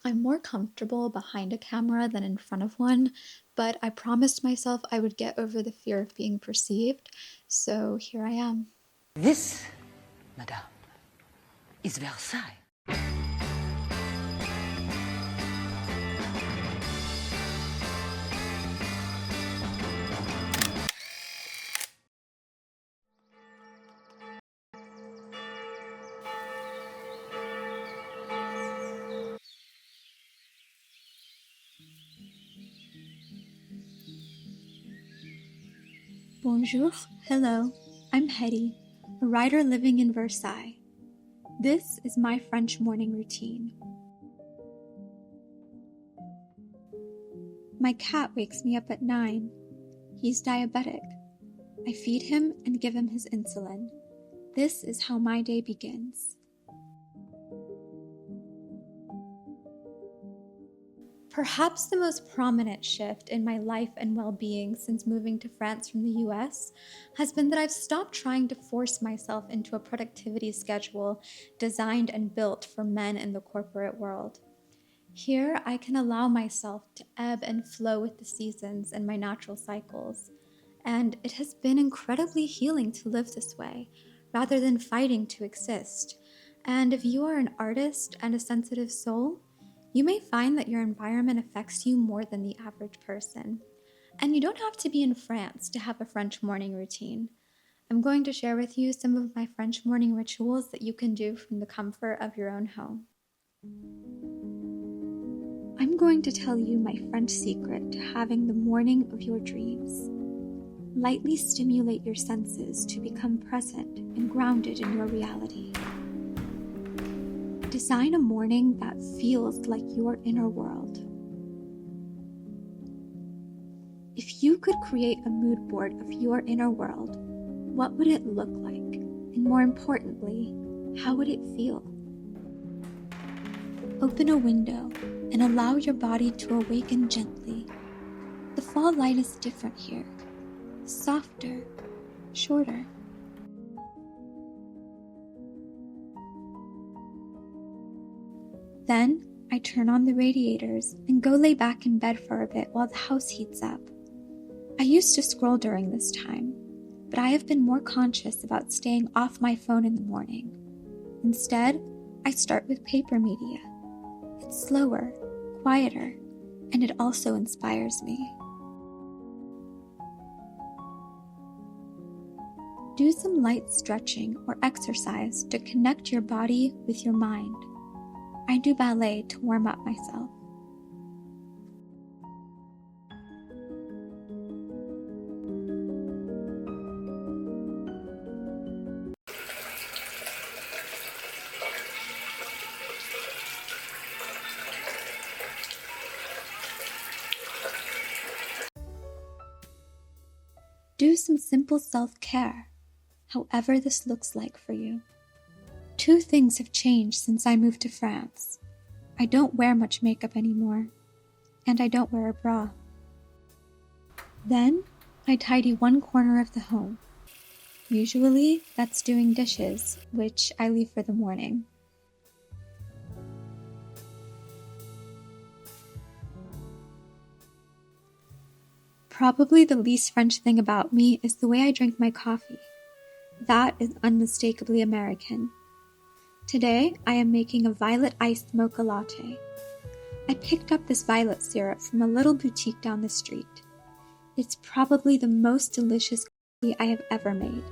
I'm more comfortable behind a camera than in front of one, but I promised myself I would get over the fear of being perceived, so here I am. This, madame, is Versailles. Bonjour, hello, I'm Hedy, a writer living in Versailles. This is my French morning routine. My cat wakes me up at 9. He's diabetic. I feed him and give him his insulin. This is how my day begins. Perhaps the most prominent shift in my life and well-being since moving to France from the US has been that I've stopped trying to force myself into a productivity schedule designed and built for men in the corporate world. Here, I can allow myself to ebb and flow with the seasons and my natural cycles, and it has been incredibly healing to live this way, rather than fighting to exist. And if you are an artist and a sensitive soul, you may find that your environment affects you more than the average person. And you don't have to be in France to have a French morning routine. I'm going to share with you some of my French morning rituals that you can do from the comfort of your own home. I'm going to tell you my French secret to having the morning of your dreams. Lightly stimulate your senses to become present and grounded in your reality. Design a morning that feels like your inner world. If you could create a mood board of your inner world, what would it look like? And more importantly, how would it feel? Open a window and allow your body to awaken gently. The fall light is different here, softer, shorter. Then, I turn on the radiators and go lay back in bed for a bit while the house heats up. I used to scroll during this time, but I have been more conscious about staying off my phone in the morning. Instead, I start with paper media. It's slower, quieter, and it also inspires me. Do some light stretching or exercise to connect your body with your mind. I do ballet to warm up myself. Do some simple self-care, however this looks like for you. 2 things have changed since I moved to France. I don't wear much makeup anymore, and I don't wear a bra. Then, I tidy one corner of the home. Usually, that's doing dishes, which I leave for the morning. Probably the least French thing about me is the way I drink my coffee. That is unmistakably American. Today, I am making a violet iced mocha latte. I picked up this violet syrup from a little boutique down the street. It's probably the most delicious coffee I have ever made.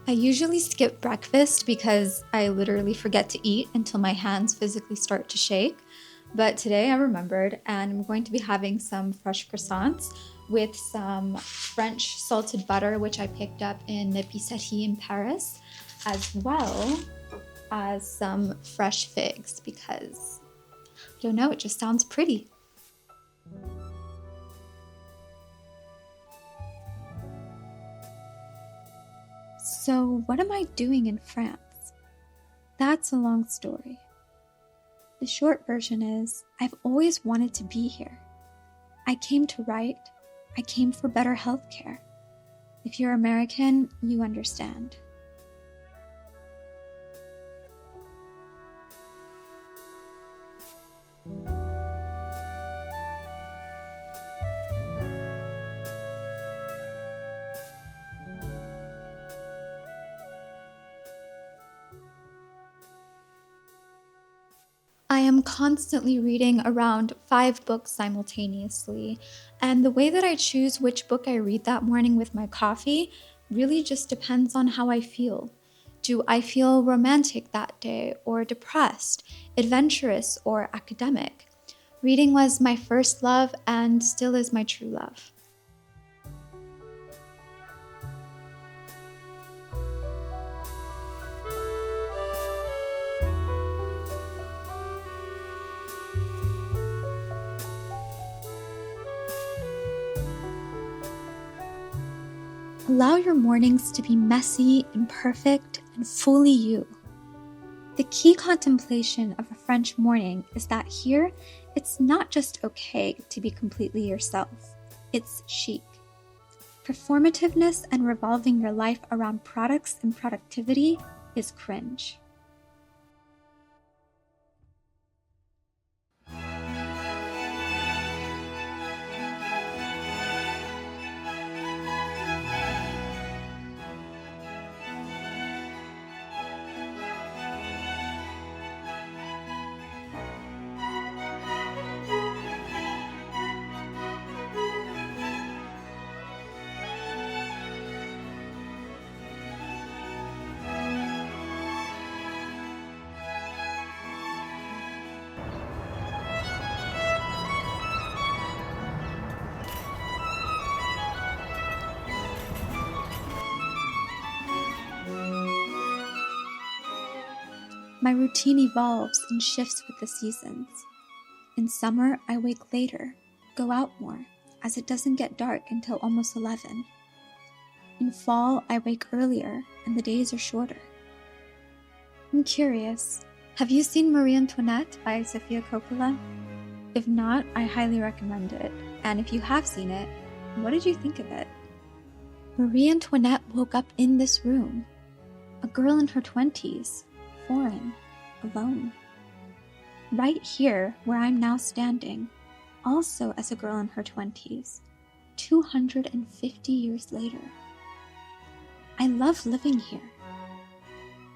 I usually skip breakfast because I literally forget to eat until my hands physically start to shake. But today I remembered, and I'm going to be having some fresh croissants with some French salted butter, which I picked up in Hedy in Paris, as well as some fresh figs because, I don't know, it just sounds pretty. So what am I doing in France? That's a long story. The short version is, I've always wanted to be here. I came to write. I came for better healthcare. If you're American, you understand. I am constantly reading around 5 books simultaneously, and the way that I choose which book I read that morning with my coffee really just depends on how I feel. Do I feel romantic that day, or depressed, adventurous, or academic? Reading was my first love and still is my true love. Allow your mornings to be messy, imperfect, and fully you. The key contemplation of a French morning is that here, it's not just okay to be completely yourself, it's chic. Performativeness and revolving your life around products and productivity is cringe. My routine evolves and shifts with the seasons. In summer, I wake later, go out more, as it doesn't get dark until almost 11. In fall, I wake earlier and the days are shorter. I'm curious, have you seen Marie Antoinette by Sofia Coppola? If not, I highly recommend it. And if you have seen it, what did you think of it? Marie Antoinette woke up in this room, a girl in her 20s, foreign, alone. Right here, where I'm now standing, also as a girl in her 20s, 250 years later. I love living here.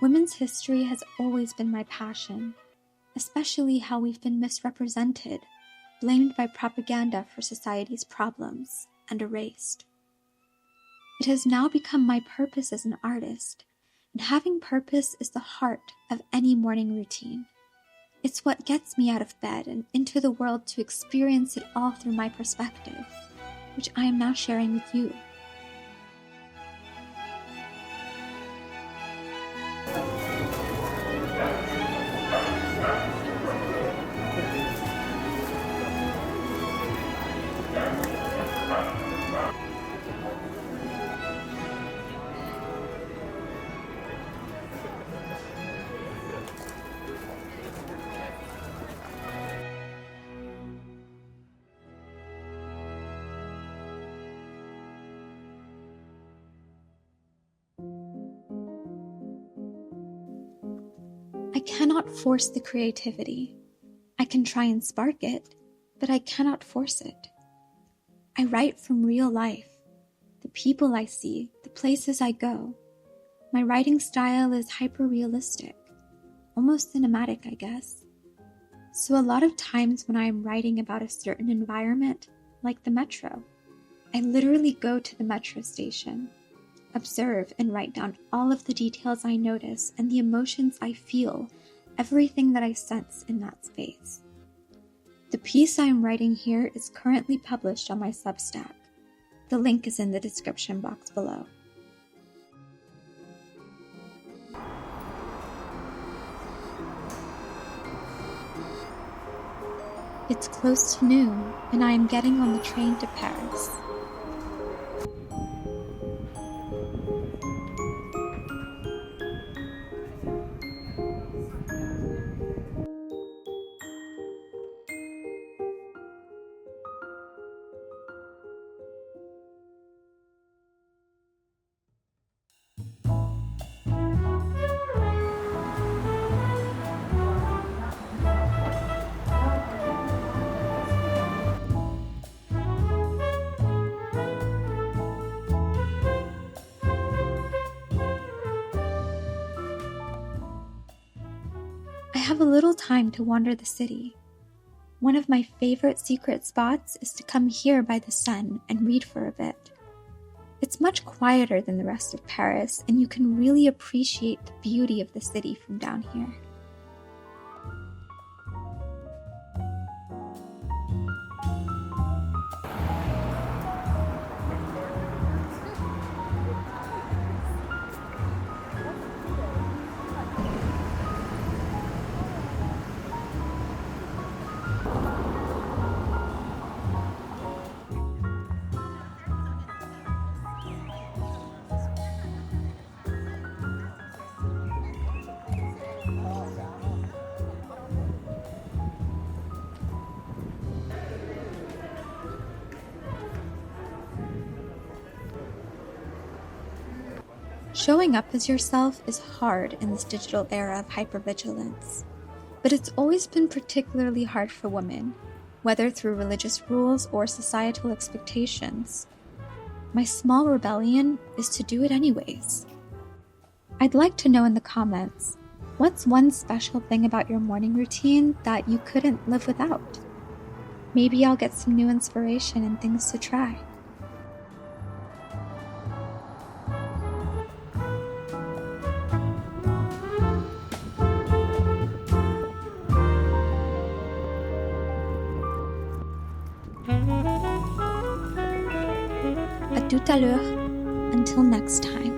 Women's history has always been my passion, especially how we've been misrepresented, blamed by propaganda for society's problems, and erased. It has now become my purpose as an artist, and having purpose is the heart of any morning routine. It's what gets me out of bed and into the world to experience it all through my perspective, which I am now sharing with you. I cannot force the creativity. I can try and spark it, but I cannot force it. I write from real life, the people I see, the places I go. My writing style is hyper-realistic, almost cinematic, I guess. So a lot of times when I am writing about a certain environment, like the metro, I literally go to the metro station, observe and write down all of the details I notice and the emotions I feel, everything that I sense in that space. The piece I am writing here is currently published on my Substack. The link is in the description box below. It's close to noon, and I am getting on the train to Paris. have a little time to wander the city. One of my favorite secret spots is to come here by the sun and read for a bit. It's much quieter than the rest of Paris, and you can really appreciate the beauty of the city from down here. Showing up as yourself is hard in this digital era of hypervigilance, but it's always been particularly hard for women, whether through religious rules or societal expectations. My small rebellion is to do it anyways. I'd like to know in the comments, what's one special thing about your morning routine that you couldn't live without? Maybe I'll get some new inspiration and things to try. À tout à l'heure. Until next time.